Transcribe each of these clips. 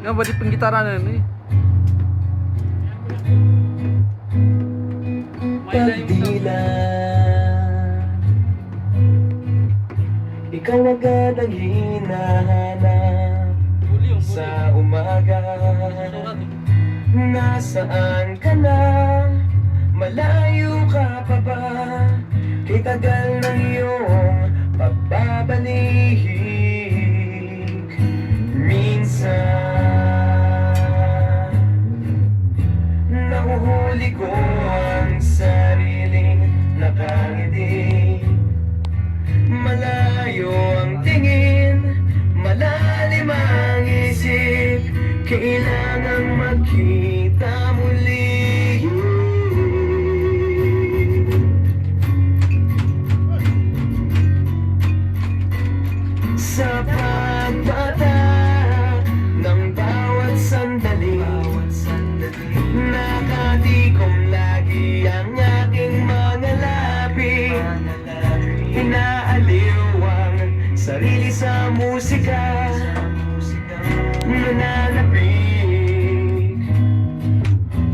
Nga ba di penggitara na ni? Pagdila, ikaw agad ang hinahanap sa umaga. Nasaan ka na? Malayo ka pa ba? Kay tagal ng iyong pagbabalik. Minsan nahuhuli ko ang sariling nakangiti. Malayo ang tingin, malalim ang isip. Kailangang magkita muli. Sa pagbata ng bawat sandali, nakatikom lagi ang aking mga labi. Inaaliw ang sarili sa musika, nananapig,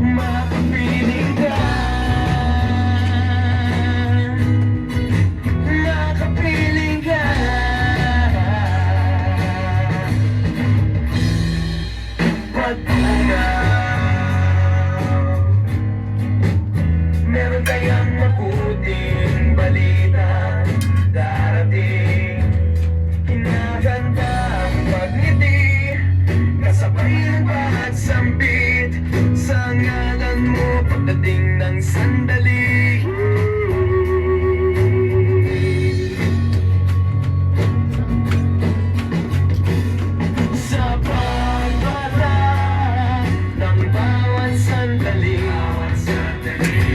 makapiling ka, makapiling ka. Meron kayang mabuting balita darating. Kinaganda ang pagngiti, kasabay ng bawat sambit. Sa ngalan mo pagdating ng sandali. Sa pagbata ng bawat sandali,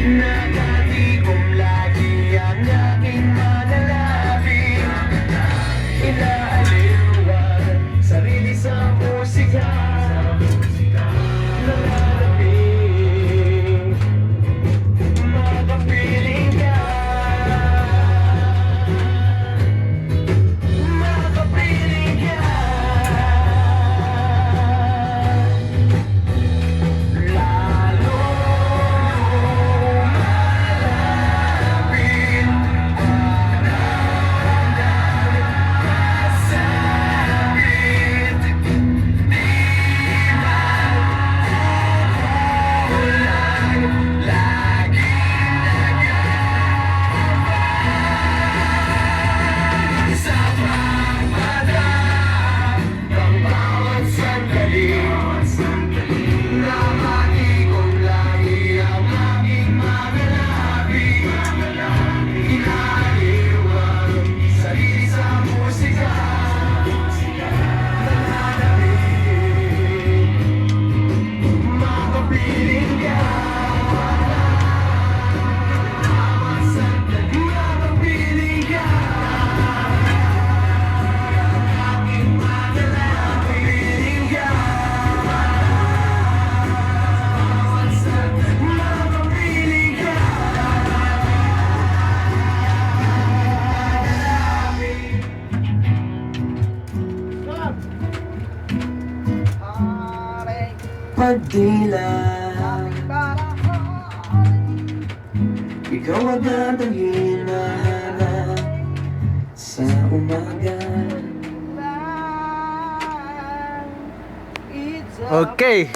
nakatikom lagi ang aking mga labi. Inaaliw ang sarili sa musika, nananapig, makapiling ka, makapiling ka. Lalo malapit, masakit, di mauulan, laging sa pagmada ng bawat sandali. Nakatikom lagi ang aking mga labi. Inaaliw ang sarili sa musika, nananapig, makapiling ka. Makapiling ka. Aking mga labi. Makapiling ka. Makapiling ka. Pagdila, ikaw agad ang hinahanap sa umaga. Okay.